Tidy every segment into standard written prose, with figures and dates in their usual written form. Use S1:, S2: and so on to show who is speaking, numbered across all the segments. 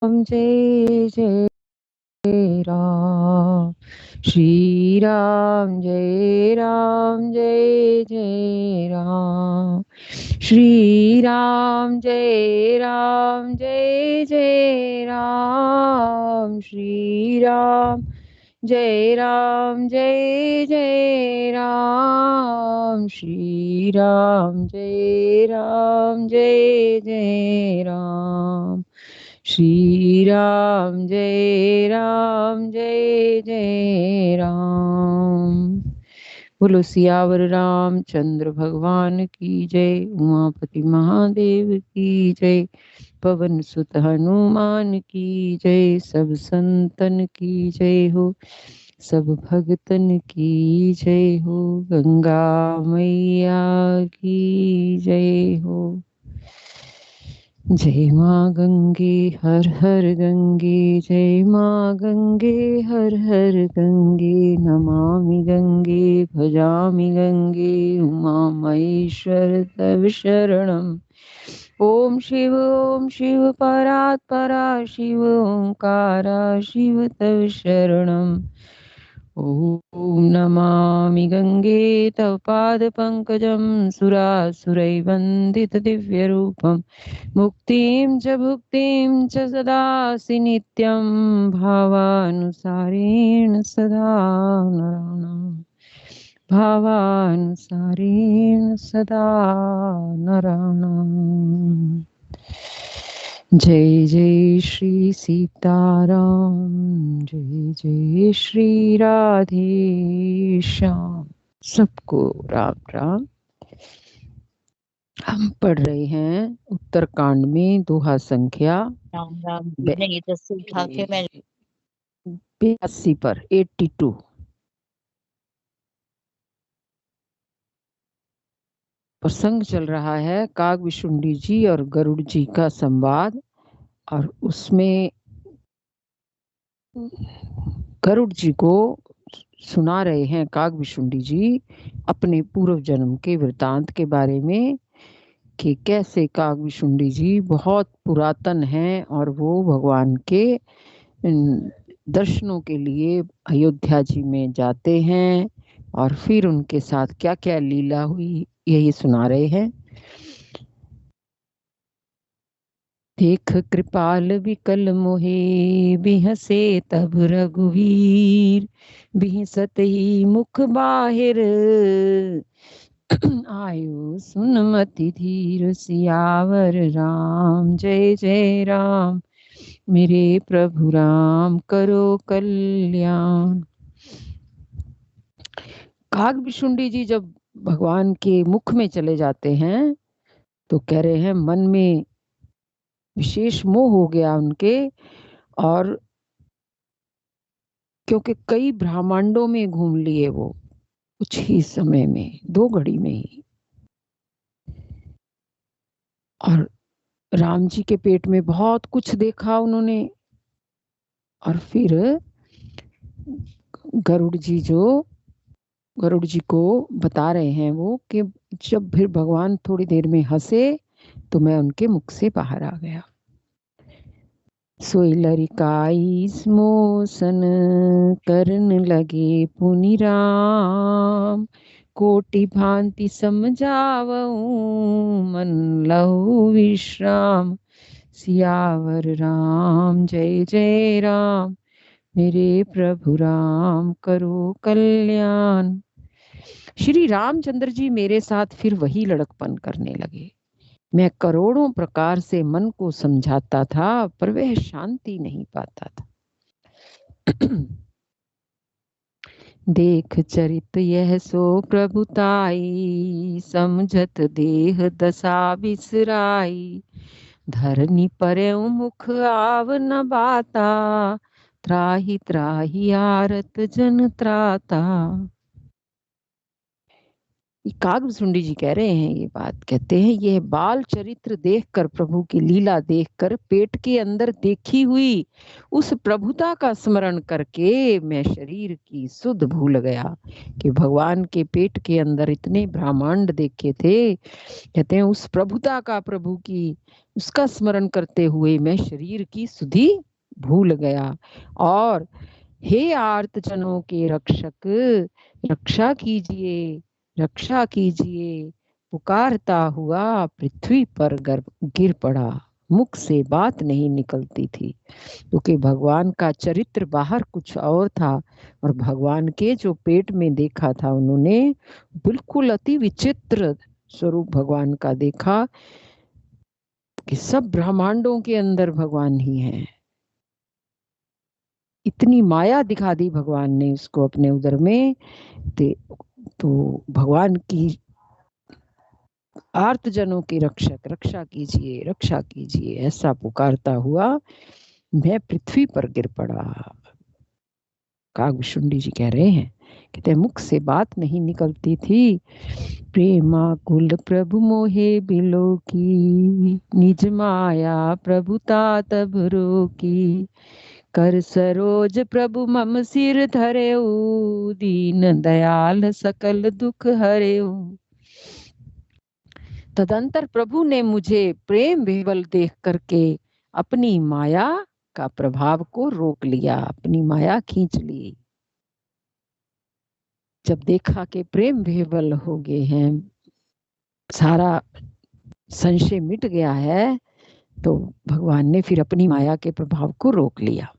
S1: जय जय राम। श्री राम जय राम जय जय राम। श्री राम जय राम जय जय राम। श्री राम जय राम जय जय राम। श्री राम जय राम जय जय राम। श्री राम जय जय राम। बोलो सियावर रामचंद्र भगवान की जय। उमापति महादेव की जय। पवन सुत हनुमान की जय। सब संतन की जय हो, सब भगतन की जय हो। गंगा मैया की जय हो। जय माँ गंगे हर हर गंगे। जय माँ गंगे हर हर गंगे। नमामि गंगे भजामि गंगे। उमा महेश्वर तव शरणम्। ओम शिव परात् परा शिव ओंकारा शिव तव शरणम्। ओम नमामि गंगे तव पाद पंकजं। सुरासुरैर्वन्दित दिव्य रूपम्। मुक्तिं च भुक्तिं च सदासि नित्यं। भावानुसारेण सदा नराणाम्। भावानुसारेण सदा नराणाम्। जय जय श्री सीताराम। जय जय श्री राधे श्याम। सबको राम राम। हम पढ़ रहे हैं उत्तरकांड में दोहा संख्या
S2: राम राम जी ने इधर से उठा के मैं
S1: 82 पर 82। प्रसंग चल रहा है कागभीषुंडी जी और गरुड़ जी का संवाद। और उसमें गरुड़ जी को सुना रहे हैं कागभीषुंडी जी अपने पूर्व जन्म के वृतांत के बारे में, कि कैसे कागभीषुंडी जी बहुत पुरातन हैं और वो भगवान के दर्शनों के लिए अयोध्या जी में जाते हैं और फिर उनके साथ क्या क्या लीला हुई यही सुना रहे हैं। देख कृपाल विकल मोहे बिहसे तब रघुवीर। बिहसत ही मुख बाहिर आयु सुनमति धीर। सियावर राम जय जय राम। मेरे प्रभु राम करो कल्याण। कागभीषुंडी जी जब भगवान के मुख में चले जाते हैं तो कह रहे हैं मन में विशेष मोह हो गया उनके। और क्योंकि कई ब्रह्मांडों में घूम लिए वो कुछ ही समय में, 2 घड़ी में ही। और राम जी के पेट में बहुत कुछ देखा उन्होंने। और फिर गरुड़ जी को बता रहे हैं वो कि जब फिर भगवान थोड़ी देर में हंसे तो मैं उनके मुख से बाहर आ गया। सोई लरिकाई मोसन करन लगे पुनि राम। कोटि भांति समझावऊं मन लहु विश्राम। सियावर राम जय जय राम। मेरे प्रभु राम करो कल्याण। श्री रामचंद्र जी मेरे साथ फिर वही लड़कपन करने लगे। मैं करोड़ों प्रकार से मन को समझाता था पर वह शांति नहीं पाता था। देख चरित यह सो प्रभुताई। समझत देह दशा बिसराई। धरनी पर्यु मुख आव न बाता। त्राहि त्राहि आरत जन त्राता। ये कागभूषुंडी जी कह रहे हैं ये बात, कहते हैं यह बाल चरित्र देखकर, प्रभु की लीला देखकर, पेट के अंदर देखी हुई उस प्रभुता का स्मरण करके मैं शरीर की सुध भूल गया। कि भगवान के पेट के अंदर इतने ब्रह्मांड देखे थे, कहते हैं उस प्रभुता का, प्रभु की, उसका स्मरण करते हुए मैं शरीर की सुधि भूल गया। और हे आर्त जनों के रक्षक, रक्षा कीजिए, रक्षा कीजिए, पुकारता हुआ पृथ्वी पर गिर पड़ा। मुख से बात नहीं निकलती थी, क्योंकि भगवान का चरित्र बाहर कुछ और था, और भगवान के जो पेट में देखा था उन्होंने बिल्कुल अति विचित्र स्वरूप भगवान का देखा, कि सब ब्रह्मांडों के अंदर भगवान ही हैं। इतनी माया दिखा दी भगवान ने उसको अपने उदर में। तो भगवान की आर्त जनों की रक्षक, रक्षा कीजिए, रक्षा कीजिए, ऐसा पुकारता हुआ मैं पृथ्वी पर गिर पड़ा। कागभूषुंडी जी कह रहे हैं, कहते मुख से बात नहीं निकलती थी। प्रेमा कुल प्रभु मोहे बिलो की, निज माया प्रभुता तब रोकी। कर सरोज प्रभु मम सिर धरेऊ, दीन दयाल सकल दुख हरेऊ। तदंतर प्रभु ने मुझे प्रेम विह्वल देख करके अपनी माया का प्रभाव को रोक लिया, अपनी माया खींच ली। जब देखा कि प्रेम विह्वल हो गए हैं, सारा संशय मिट गया है, तो भगवान ने फिर अपनी माया के प्रभाव को रोक लिया,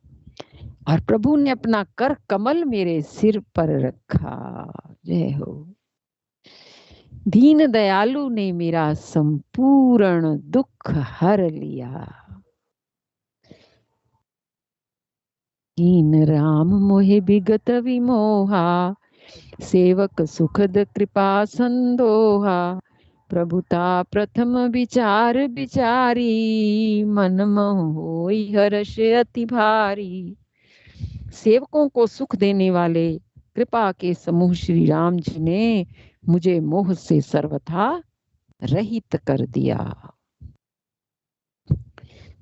S1: और प्रभु ने अपना कर कमल मेरे सिर पर रखा। जय हो। दीन दयालु ने मेरा संपूर्ण दुख हर लिया। कीन राम मोहे विगत विमोहा, सेवक सुखद कृपा संदोहा। प्रभुता प्रथम विचार विचारी, मन मोह होई हर्ष अति भारी। सेवकों को सुख देने वाले कृपा के समूह श्री राम जी ने मुझे मोह से सर्वथा रहित कर दिया।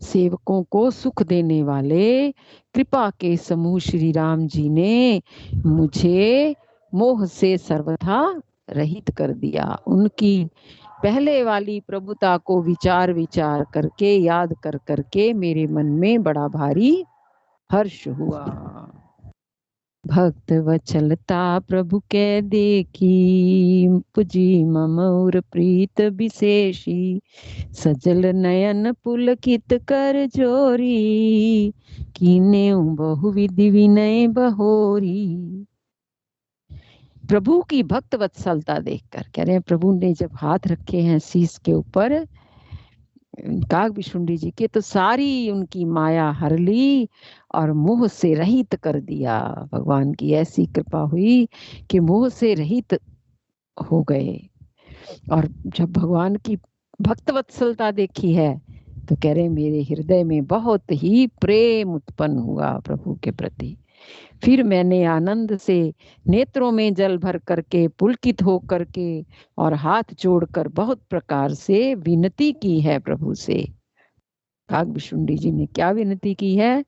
S1: सेवकों को सुख देने वाले कृपा के समूह श्री राम जी ने मुझे मोह से सर्वथा रहित कर दिया। उनकी पहले वाली प्रभुता को विचार विचार करके, याद कर करके मेरे मन में बड़ा भारी हर्ष हुआ। भक्त वचलता प्रभु के देखी, पुजी मम और प्रीत विशेषी। सजल नयन पुलकित कर जोरी, कीने बहु विधि विनय बहोरी। प्रभु की भक्त वत्सलता देखकर, कह रहे हैं प्रभु ने जब हाथ रखे हैं शीश के ऊपर कागभूषुंडी जी के, तो सारी उनकी माया हर ली और मोह से रहित कर दिया। भगवान की ऐसी कृपा हुई कि मोह से रहित हो गए। और जब भगवान की भक्त वत्सलता देखी है, तो कह रहे मेरे हृदय में बहुत ही प्रेम उत्पन्न हुआ प्रभु के प्रति। फिर मैंने आनंद से नेत्रों में जल भर करके, पुलकित हो करके और हाथ जोड़कर बहुत प्रकार से विनती की है प्रभु से। कागभूषुंडी जी ने क्या विनती की है?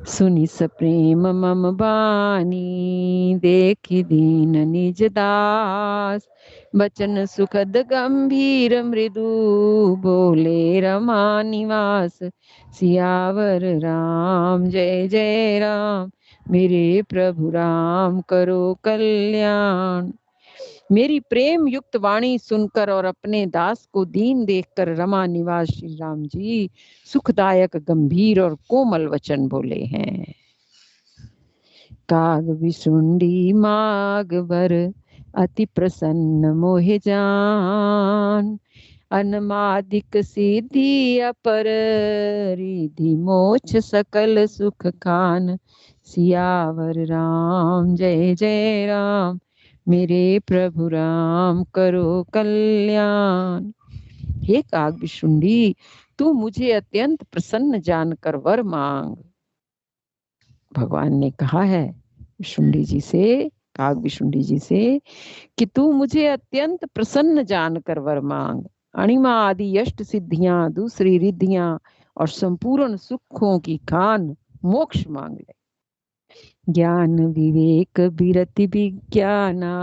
S1: सुनि सप्रेम मम बानी, देख दीन निज दास। बचन सुखद गंभीर मृदु, बोले रमा निवास। सियावर राम जय जय राम, मेरे प्रभु राम करो कल्याण। मेरी प्रेम युक्त वाणी सुनकर और अपने दास को दीन देखकर रमा निवास श्री राम जी सुखदायक गंभीर और कोमल वचन बोले हैं। कागभूषुंडी माग बर, अति प्रसन्न मोहे जान। अनमादिक सिद्धि अपर, रिधि मोक्ष सकल सुख खान। सियावर राम जय जय राम, मेरे प्रभु राम करो कल्याण। हे कागभूषुंडी, तू मुझे अत्यंत प्रसन्न जानकर वर मांग। भगवान ने कहा है भूषुंडी जी से, कागभीषुंडी जी से कि तू मुझे अत्यंत प्रसन्न जानकर वर मांग। अणिमा आदि अष्ट सिद्धियां, दूसरी रिद्धियां और संपूर्ण सुखों की खान मोक्ष मांग ले। ज्ञान विवेक विरति विज्ञाना,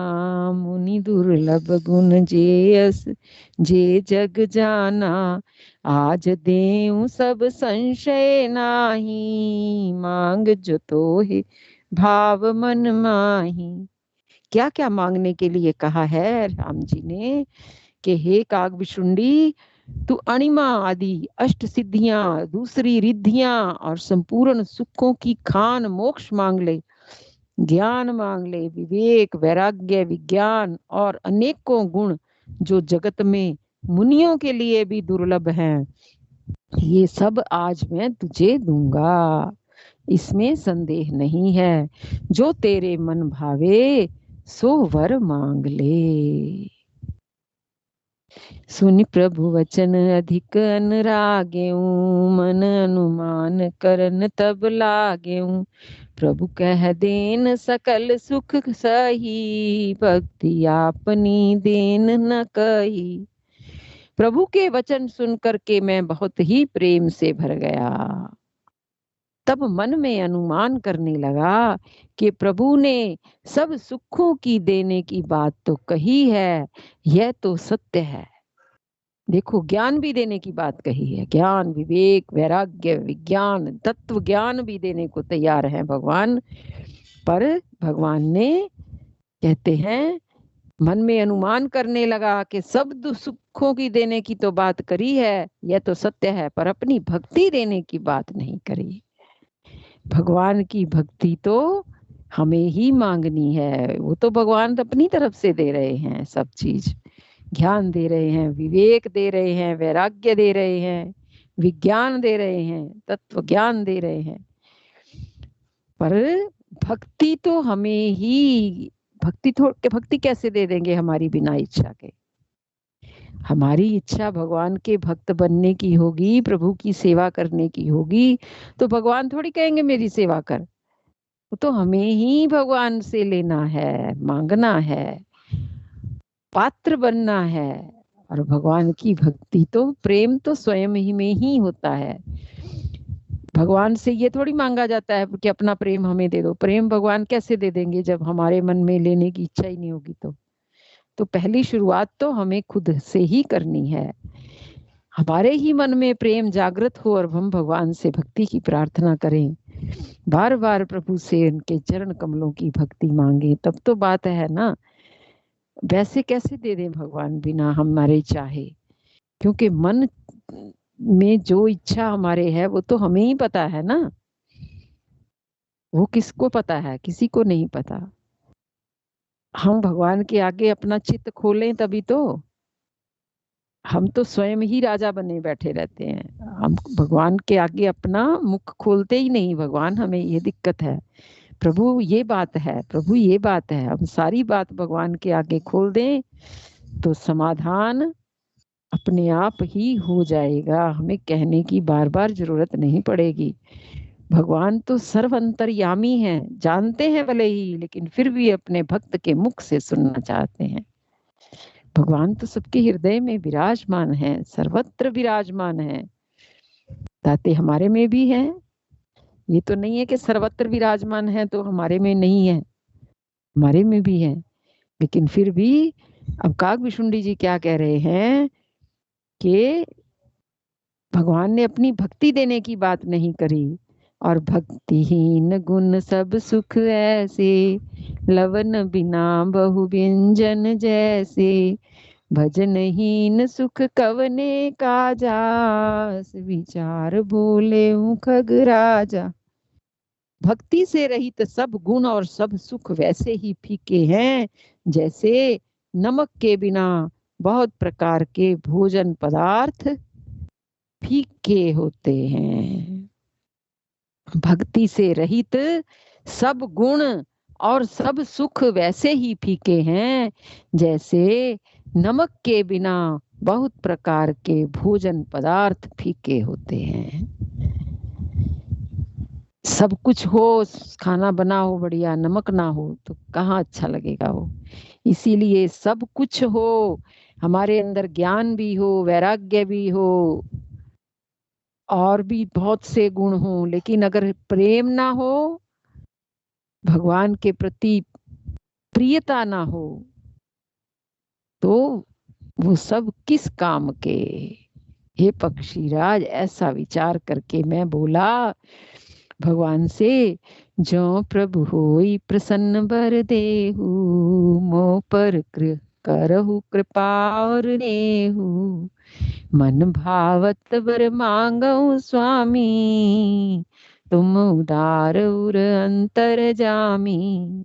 S1: मुनि दुर्लभ गुण जेयस जे जग जाना। आज देऊं सब संशय नाही, मांग जो तोहे भाव मन माही। क्या क्या मांगने के लिए कहा है राम जी ने कि हे कागभीषुंडी, तू अणिमा आदि अष्ट सिद्धियां, दूसरी रिद्धियां और संपूर्ण सुखों की खान मोक्ष मांग ले। ज्ञान मांग ले, विवेक, वैराग्य, विज्ञान और अनेकों गुण जो जगत में मुनियों के लिए भी दुर्लभ हैं, ये सब आज मैं तुझे दूंगा, इसमें संदेह नहीं है। जो तेरे मन भावे सो वर मांग ले। सुनि प्रभु वचन अधिक अनुराग्यऊ, मन अनुमान करन तब लागेऊ। प्रभु कह देन सकल सुख सही, भक्ति आपनी देन न कही। प्रभु के वचन सुन करके मैं बहुत ही प्रेम से भर गया। तब मन में अनुमान करने लगा कि प्रभु ने सब सुखों की देने की बात तो कही है, यह तो सत्य है। देखो, ज्ञान भी देने की बात कही है, ज्ञान, विवेक, वैराग्य, विज्ञान, तत्व ज्ञान भी देने को तैयार है भगवान। पर भगवान ने, कहते हैं, मन में अनुमान करने लगा कि सब सुखों की देने की तो बात करी है, यह तो सत्य है, पर अपनी भक्ति देने की बात नहीं करी। भगवान की भक्ति तो हमें ही मांगनी है, वो तो भगवान अपनी तरफ से दे रहे हैं सब चीज। ज्ञान दे रहे हैं, विवेक दे रहे हैं, वैराग्य दे रहे हैं, विज्ञान दे रहे हैं, तत्व ज्ञान दे रहे हैं, पर भक्ति तो हमें ही, भक्ति कैसे दे देंगे हमारी बिना इच्छा के। हमारी इच्छा भगवान के भक्त बनने की होगी, प्रभु की सेवा करने की होगी, तो भगवान थोड़ी कहेंगे मेरी सेवा कर। वो तो हमें ही भगवान से लेना है, मांगना है, पात्र बनना है। और भगवान की भक्ति तो, प्रेम तो स्वयं ही में ही होता है। भगवान से ये थोड़ी मांगा जाता है कि अपना प्रेम हमें दे दो। प्रेम भगवान कैसे दे देंगे जब हमारे मन में लेने की इच्छा ही नहीं होगी। तो पहली शुरुआत तो हमें खुद से ही करनी है। हमारे ही मन में प्रेम जागृत हो और हम भगवान से भक्ति की प्रार्थना करें, बार बार प्रभु से उनके चरण कमलों की भक्ति मांगे, तब तो बात है ना। वैसे कैसे दे दें भगवान बिना हमारे चाहे, क्योंकि मन में जो इच्छा हमारे है वो तो हमें ही पता है ना। वो किसको पता है? किसी को नहीं पता। हम भगवान के आगे अपना चित्त खोलें तभी तो। हम तो स्वयं ही राजा बने बैठे रहते हैं, हम भगवान के आगे अपना मुख खोलते ही नहीं। भगवान, हमें ये दिक्कत है, प्रभु ये बात है, प्रभु ये बात है। हम सारी बात भगवान के आगे खोल दें तो समाधान अपने आप ही हो जाएगा। हमें कहने की बार बार जरूरत नहीं पड़ेगी। भगवान तो सर्व अंतर्यामी हैं, जानते हैं भले ही, लेकिन फिर भी अपने भक्त के मुख से सुनना चाहते हैं। भगवान तो सबके हृदय में विराजमान है, सर्वत्र विराजमान है। ताते हमारे में भी है। ये तो नहीं है कि सर्वत्र विराजमान है तो हमारे में नहीं है, हमारे में भी है। लेकिन फिर भी अब कागभीषुंडी जी क्या कह रहे हैं कि भगवान ने अपनी भक्ति देने की बात नहीं करी। और भक्तिहीन गुण सब सुख ऐसे, लवन बिना बहु व्यंजन जैसे। भजनहीन सुख कवने काजा, विचार बोले खग राजा। भक्ति से रहित सब गुण और सब सुख वैसे ही फीके हैं जैसे नमक के बिना बहुत प्रकार के भोजन पदार्थ फीके होते हैं। भक्ति से रहित सब गुण और सब सुख वैसे ही फीके हैं जैसे नमक के बिना बहुत प्रकार के भोजन पदार्थ फीके होते हैं। सब कुछ हो, खाना बना हो बढ़िया, नमक ना हो तो कहाँ अच्छा लगेगा वो। इसीलिए सब कुछ हो, हमारे अंदर ज्ञान भी हो, वैराग्य भी हो, और भी बहुत से गुण हो, लेकिन अगर प्रेम ना हो, भगवान के प्रति प्रियता ना हो, तो वो सब किस काम के। हे पक्षीराज, ऐसा विचार करके मैं बोला भगवान से, जो प्रभु होई प्रसन्न बर देहु, मोह पर करहु कृपा और नेहु, मन भावत वर मांगऊ स्वामी, तुम उदार उर अंतर जामी।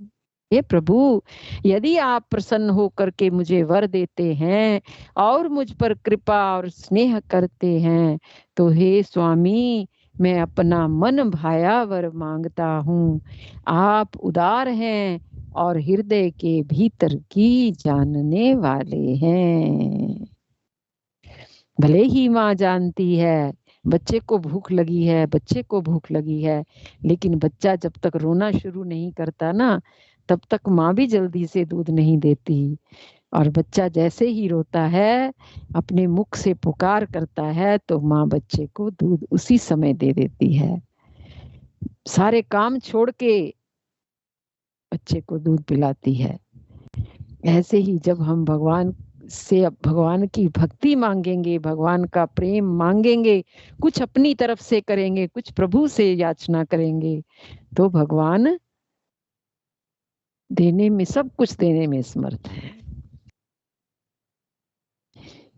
S1: हे प्रभु, यदि आप प्रसन्न होकर के मुझे वर देते हैं और मुझ पर कृपा और स्नेह करते हैं, तो हे स्वामी, मैं अपना मन भाया वर मांगता हूँ। आप उदार हैं और हृदय के भीतर की जानने वाले हैं। भले ही माँ जानती है बच्चे को भूख लगी है, बच्चे को भूख लगी है, लेकिन बच्चा जब तक रोना शुरू नहीं करता ना, तब तक माँ भी जल्दी से दूध नहीं देती। और बच्चा जैसे ही रोता है, अपने मुख से पुकार करता है, तो माँ बच्चे को दूध उसी समय दे देती है। सारे काम छोड़ के बच्चे को दूध पिलाती है। ऐसे ही जब हम भगवान से, अब भगवान की भक्ति मांगेंगे, भगवान का प्रेम मांगेंगे, कुछ अपनी तरफ से करेंगे, कुछ प्रभु से याचना करेंगे, तो भगवान देने में, सब कुछ देने में समर्थ है।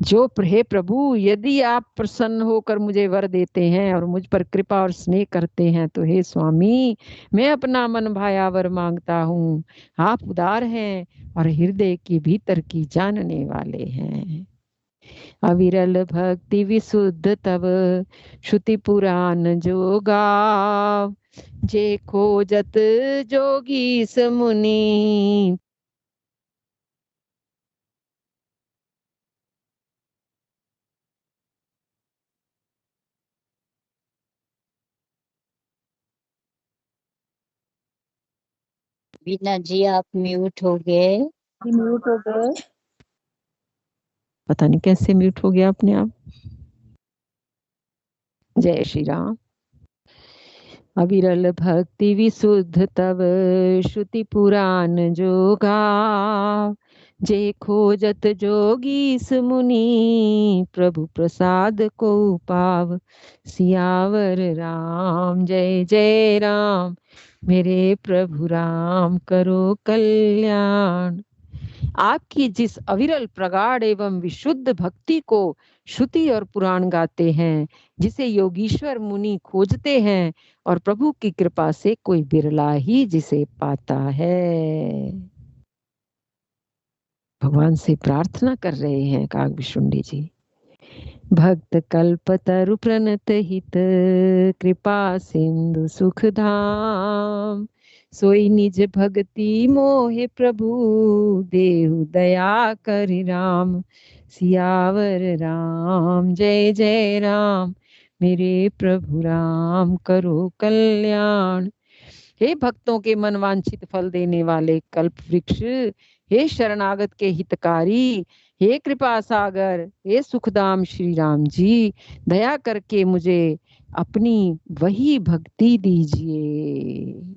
S1: जो हे प्रभु, यदि आप प्रसन्न होकर मुझे वर देते हैं और मुझ पर कृपा और स्नेह करते हैं, तो हे स्वामी, मैं अपना मन भाया वर मांगता हूँ। आप उदार हैं और हृदय के भीतर की जानने वाले हैं। अविरल भक्ति विशुद्ध तब, श्रुति पुराण जो गाव, जे खोजत जोगी समुनि।
S2: बीना जी आप म्यूट हो गए। म्यूट हो गए।
S1: पता नहीं कैसे म्यूट हो गया अपने आप। जय श्री राम। अविरल भक्ति विशुद्ध तब, श्रुति पुराण जो गाव, जे खोजत जोगी मुनि, प्रभु प्रसाद को पाव। सियावर राम, जय जय राम, मेरे प्रभु राम करो कल्याण। आपकी जिस अविरल प्रगाढ़ एवं विशुद्ध भक्ति को श्रुति और पुराण गाते हैं, जिसे योगीश्वर मुनि खोजते हैं, और प्रभु की कृपा से कोई बिरला ही जिसे पाता है। भगवान से प्रार्थना कर रहे हैं कागभूषुंडी जी। भक्त कल्प तरु प्रणत हित, कृपा सिंधु सुख धाम, सोई निज भक्ति मोहे प्रभु, देहु दया करि राम। सियावर राम, जय जय राम, मेरे प्रभु राम करो कल्याण। हे भक्तों के मन वांछित फल देने वाले कल्प वृक्ष, हे शरणागत के हितकारी, हे कृपा सागर, हे सुखधाम श्री राम जी, दया करके मुझे अपनी वही भक्ति दीजिए।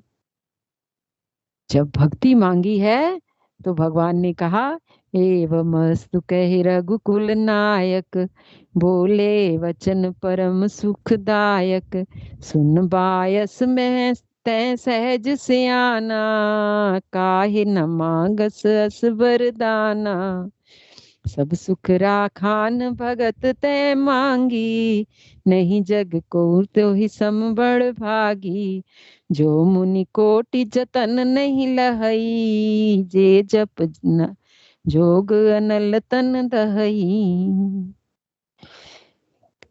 S1: जब भक्ति मांगी है तो भगवान ने कहा, एवमस्तु कहि रघुकुल नायक, बोले वचन परम सुखदायक, सुन बायस में तै सहज सियाना, काहे न मांगस अस वरदाना। सब सुख राखान भगत तै मांगी, नहीं जग को तो ही संबड़ भागी। जो मुनि कोटि जतन नहीं लहई, जे जप न जोग अनल तन दहई।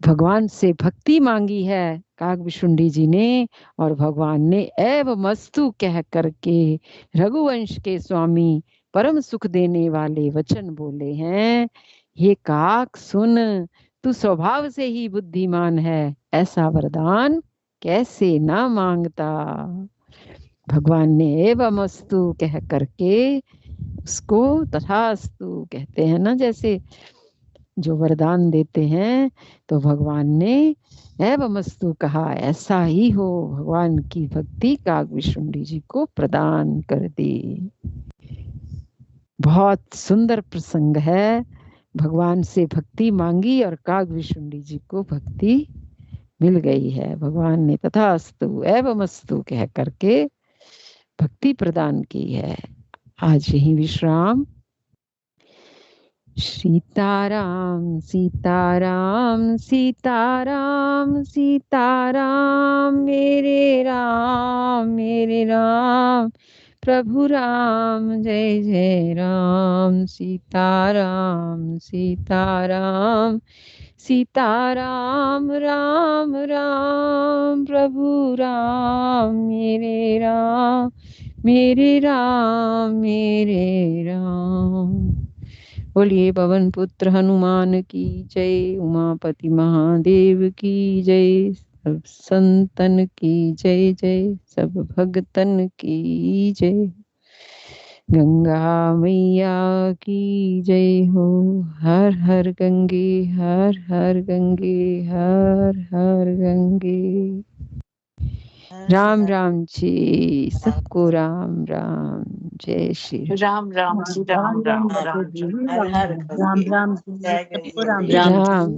S1: भगवान से भक्ति मांगी है कागभूषुंडी जी ने, और भगवान ने एव मस्तु कह करके रघुवंश के स्वामी परम सुख देने वाले वचन बोले हैं। ये काक सुन, तू स्वभाव से ही बुद्धिमान है, ऐसा वरदान कैसे ना मांगता। भगवान ने एवमस्तु कह करके उसको तथास्तु कहते हैं ना, जैसे जो वरदान देते हैं तो भगवान ने एवमस्तु कहा, ऐसा ही हो। भगवान की भक्ति कागभीषुंडी जी को प्रदान कर दी। बहुत सुंदर प्रसंग है। भगवान से भक्ति मांगी और कागभीषुंडी जी को भक्ति मिल गई है। भगवान ने तथास्तु एवमस्तु कह करके भक्ति प्रदान की है। आज यही विश्राम। सीताराम सीताराम सीताराम सीताराम मेरे राम प्रभु राम जय जय राम। सीताराम सीताराम सीताराम राम राम प्रभु राम मेरे राम मेरे राम। बोलिए पवन पुत्र हनुमान की जय, उमापति महादेव की जय, सब संतन की जय जय, सब भगतन की जय। गंगा मैया की जय हो। हर हर गंगे हर हर गंगे हर हर गंगे। राम राम जी, सबको राम राम। जय श्री
S3: राम राम जी, राम राम राम
S2: राम राम जी, सबको राम राम।
S1: राम।